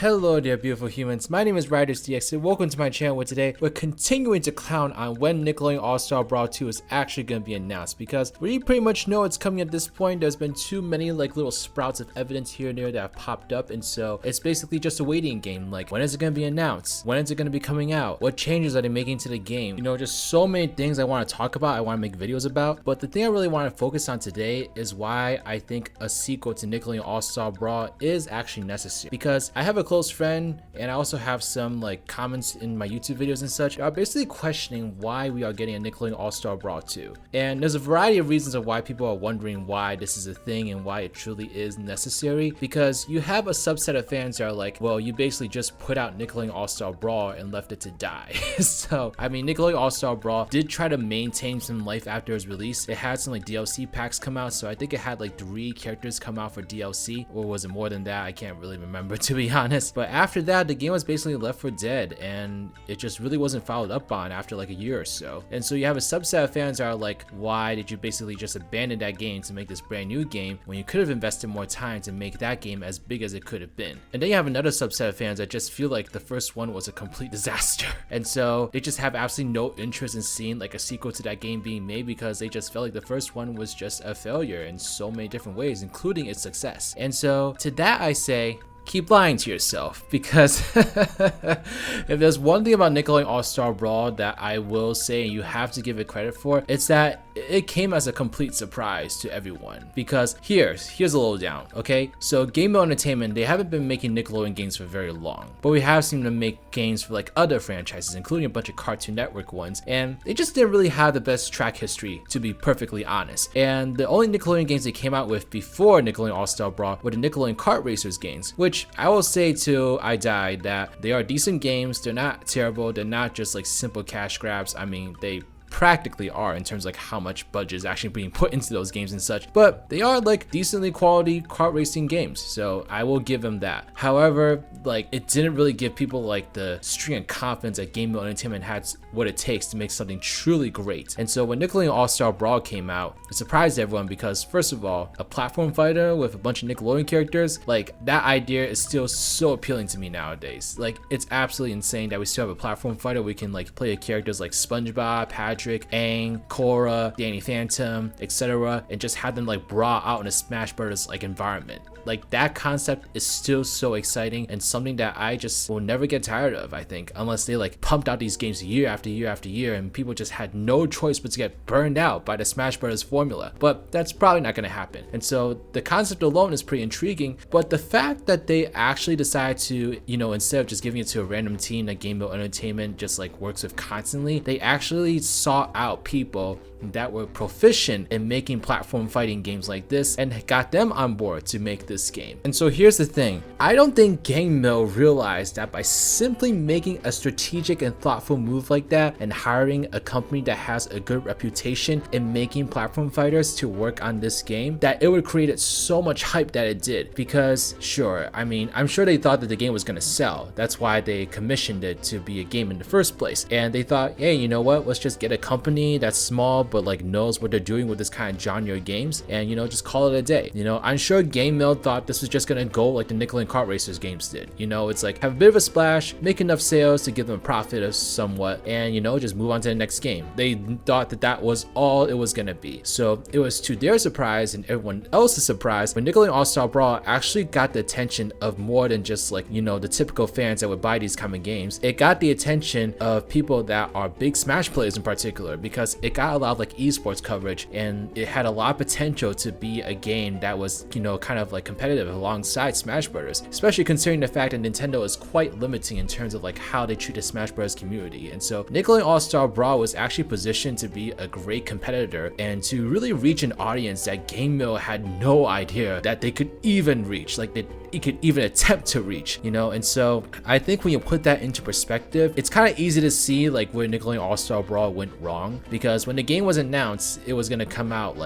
Hello there beautiful humans, my name is RidersDX and welcome to my channel where today we're continuing to clown on when Nickelodeon All Star Brawl 2 is actually going to be announced, because we pretty much know it's coming at this point. There's been too many little sprouts of evidence here and there that have popped up, and so it's basically just a waiting game. Like, when is it going to be announced? When is it going to be coming out? What changes are they making to the game? Just so many things I want to talk about, I want to make videos about, but the thing I really want to focus on today is why I think a sequel to Nickelodeon All Star Brawl is actually necessary. Because I have a close friend, and I also have some comments in my YouTube videos and such, are basically questioning why we are getting a Nickelodeon All Star Brawl 2. And there's a variety of reasons of why people are wondering why this is a thing and why it truly is necessary, because you have a subset of fans that are like, well, you basically just put out Nickelodeon All Star Brawl and left it to die. So I mean, Nickelodeon All Star Brawl did try to maintain some life after its release. It had some DLC packs come out, so I think it had 3 characters come out for DLC, or was it more than that? I can't really remember, to be honest. But after that, the game was basically left for dead, and it just really wasn't followed up on after a year or so. And so you have a subset of fans that are like, why did you basically just abandon that game to make this brand new game when you could have invested more time to make that game as big as it could have been? And then you have another subset of fans that just feel like the first one was a complete disaster, and so they just have absolutely no interest in seeing a sequel to that game being made, because they just felt like the first one was just a failure in so many different ways, including its success. And so to that I say, keep lying to yourself, because if there's one thing about Nickelodeon All Star Brawl that I will say and you have to give it credit for, it's that it came as a complete surprise to everyone. Because here's a little down, okay? So Game Mill Entertainment, they haven't been making Nickelodeon games for very long, but we have seen them make games for other franchises, including a bunch of Cartoon Network ones, and they just didn't really have the best track history, to be perfectly honest. And the only Nickelodeon games they came out with before Nickelodeon All Star Brawl were the Nickelodeon Kart Racers games, which I will say till I die that they are decent games. They're not terrible. They're not just simple cash grabs. I mean, they practically are in terms of how much budget is actually being put into those games and such, but they are decently quality kart racing games, so I will give them that. However, it didn't really give people the string of confidence that Game Mill Entertainment had what it takes to make something truly great. And so when Nickelodeon All Star Brawl came out, it surprised everyone, because first of all, a platform fighter with a bunch of Nickelodeon characters, that idea is still so appealing to me nowadays. It's absolutely insane that we still have a platform fighter. We can play characters like SpongeBob, Patrick, Aang, Korra, Danny Phantom, etc., and just have them brawl out in a Smash Brothers environment. That concept is still so exciting, and something that I just will never get tired of, I think, unless they pumped out these games year after year after year and people just had no choice but to get burned out by the Smash Brothers formula. But that's probably not going to happen. And so the concept alone is pretty intriguing, but the fact that they actually decided to, instead of just giving it to a random team that Game Mill Entertainment just works with constantly, they actually sought out people that were proficient in making platform fighting games like this and got them on board to make this game. And so here's the thing, I don't think Game Mill realized that by simply making a strategic and thoughtful move like that and hiring a company that has a good reputation in making platform fighters to work on this game, that it would create so much hype that it did. Because sure, I mean, I'm sure they thought that the game was going to sell. That's why they commissioned it to be a game in the first place. And they thought, hey, you know what, let's just get a company that's small but knows what they're doing with this kind of genre of games, and just call it a day. I'm sure Game Mill thought this was just gonna go like the Nickelodeon Kart Racers games did. It's have a bit of a splash, make enough sales to give them a profit of somewhat, and just move on to the next game. They thought that was all it was gonna be. So it was to their surprise and everyone else's surprise when Nickelodeon All Star Brawl actually got the attention of more than just the typical fans that would buy these kind of games. It got the attention of people that are big Smash players in particular, because it got a lot of esports coverage, and it had a lot of potential to be a game that was kind of competitive alongside Smash Brothers, especially considering the fact that Nintendo is quite limiting in terms of how they treat the Smash Bros community. And so Nickelodeon All Star Brawl was actually positioned to be a great competitor and to really reach an audience that Game Mill had no idea that they could even reach, it could even attempt to reach, and so I think when you put that into perspective, it's kind of easy to see where Nickelodeon All Star Brawl went wrong, because when the game was announced, it was going to come out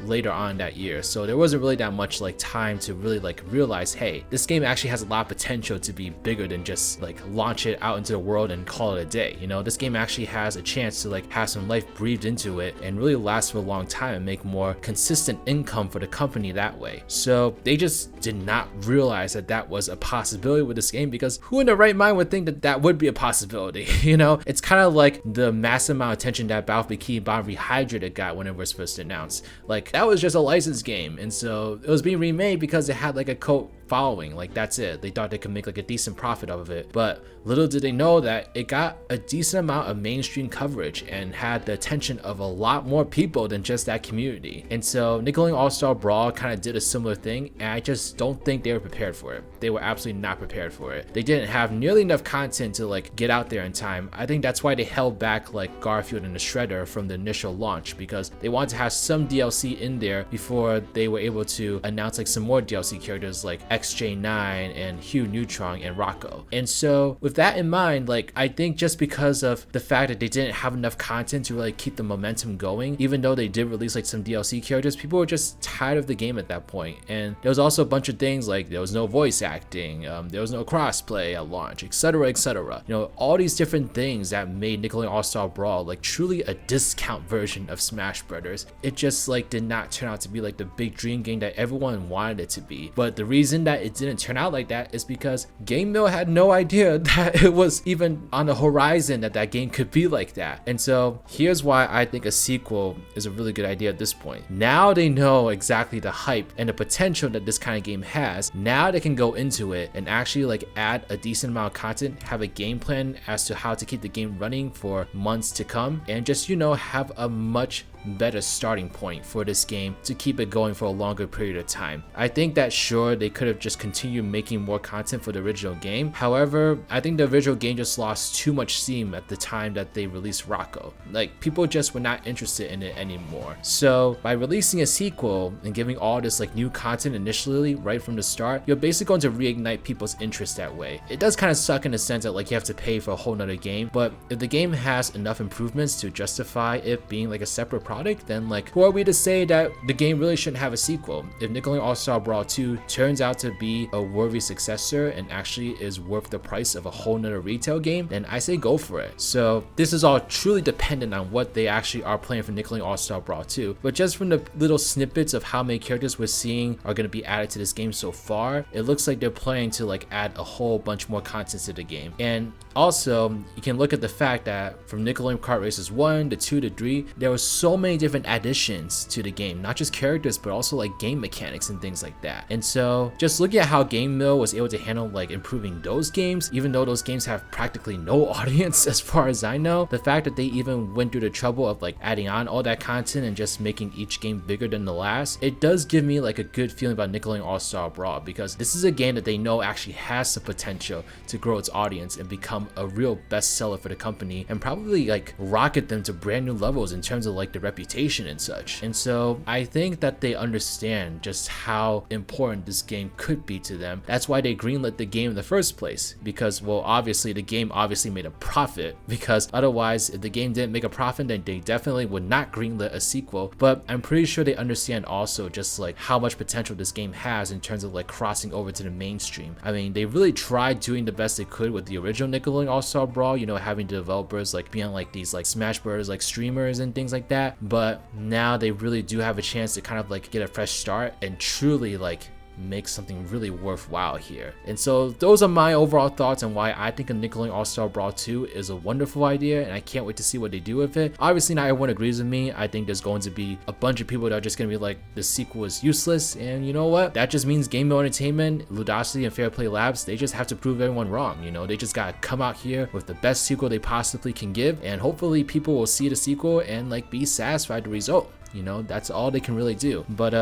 later on that year, so there wasn't really that much time to really realize, hey, this game actually has a lot of potential to be bigger than just launch it out into the world and call it a day. This game actually has a chance to have some life breathed into it and really last for a long time and make more consistent income for the company that way. So they just did not realize realize that that was a possibility with this game, because who in their right mind would think that that would be a possibility? You know, it's kind of like the massive amount of attention that Battlefield Bikini Bottom Rehydrated got when it was first announced. Like, that was just a licensed game, and so it was being remade because it had like a cult following. Like, that's it. They thought they could make like a decent profit of it, but little did they know that it got a decent amount of mainstream coverage and had the attention of a lot more people than just that community. And so Nickelodeon All Star Brawl kind of did a similar thing, and I just don't think they were prepared for it. They were absolutely not prepared for it. They didn't have nearly enough content to like get out there in time. I think that's why they held back like Garfield and the Shredder from the initial launch, because they wanted to have some DLC in there before they were able to announce like some more DLC characters like XJ9 and Hugh Neutron and Rocco. And so with that in mind, like, I think just because of the fact that they didn't have enough content to really keep the momentum going, even though they did release like some DLC characters, people were just tired of the game at that point. And there was also a bunch of things like there was no voice acting, there was no crossplay at launch, etc, etc. You know, all these different things that made Nickelodeon All Star Brawl like truly a discount version of Smash Brothers. It just like did not turn out to be like the big dream game that everyone wanted it to be. But the reason that it didn't turn out like that is because Game Mill had no idea that it was even on the horizon that that game could be like that. And so here's why I think a sequel is a really good idea at this point. Now they know exactly the hype and the potential that this kind of game has. Now they can go into it and actually like add a decent amount of content, have a game plan as to how to keep the game running for months to come, and just, you know, have a much better starting point for this game to keep it going for a longer period of time. I think that sure, they could have just continued making more content for the original game. However, I think the original game just lost too much steam at the time that they released Rocco. Like, people just were not interested in it anymore. So by releasing a sequel and giving all this like new content initially right from the start, you're basically going to reignite people's interest that way. It does kind of suck in the sense that like you have to pay for a whole nother game, but if the game has enough improvements to justify it being like a separate product, then like, who are we to say that the game really shouldn't have a sequel? If Nickelodeon All Star Brawl 2 turns out to be a worthy successor and actually is worth the price of a whole nother retail game, then I say go for it. So this is all truly dependent on what they actually are planning for Nickelodeon All Star Brawl 2. But just from the little snippets of how many characters we're seeing are going to be added to this game so far, it looks like they're planning to like add a whole bunch more content to the game. And also, you can look at the fact that from Nickelodeon Kart Racers 1 to 2 to 3, there were so many different additions to the game, not just characters, but also like game mechanics and things like that. And so just looking at how Game Mill was able to handle like improving those games, even though those games have practically no audience as far as I know, the fact that they even went through the trouble of like adding on all that content and just making each game bigger than the last, it does give me like a good feeling about Nickelodeon All Star Brawl, because this is a game that they know actually has the potential to grow its audience and become a real bestseller for the company, and probably like rocket them to brand new levels in terms of like the reputation and such. And so I think that they understand just how important this game could be to them. That's why they greenlit the game in the first place, because, well, obviously the game obviously made a profit, because otherwise if the game didn't make a profit, then they definitely would not greenlit a sequel. But I'm pretty sure they understand also just like how much potential this game has in terms of like crossing over to the mainstream. I mean, they really tried doing the best they could with the original Nickelodeon All Star Brawl, you know, having the developers like be on like these like Smash Bros like streamers and things like that. But now they really do have a chance to kind of like get a fresh start and truly like make something really worthwhile here. And so those are my overall thoughts on why I think a Nickelodeon All Star Brawl 2 is a wonderful idea, and I can't wait to see what they do with it. Obviously not everyone agrees with me. I think there's going to be a bunch of people that are just going to be like, the sequel is useless, and you know what, that just means Game Mill Entertainment, Ludosity, and Fair Play Labs, they just have to prove everyone wrong. You know, they just gotta come out here with the best sequel they possibly can give, and hopefully people will see the sequel and like be satisfied with the result. You know, that's all they can really do. But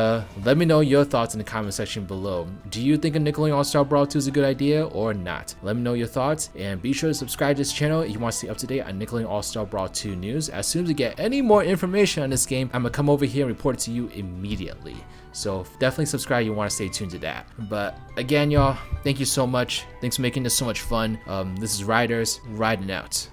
let me know your thoughts in the comment section below. Do you think a Nickelodeon All Star Brawl 2 is a good idea or not? Let me know your thoughts, and be sure to subscribe to this channel if you want to stay up to date on Nickelodeon All Star Brawl 2 news. As soon as we get any more information on this game, I'm gonna come over here and report it to you immediately. So definitely subscribe if you want to stay tuned to that. But again, y'all, thank you so much. Thanks for making this so much fun. This is Riders, riding out.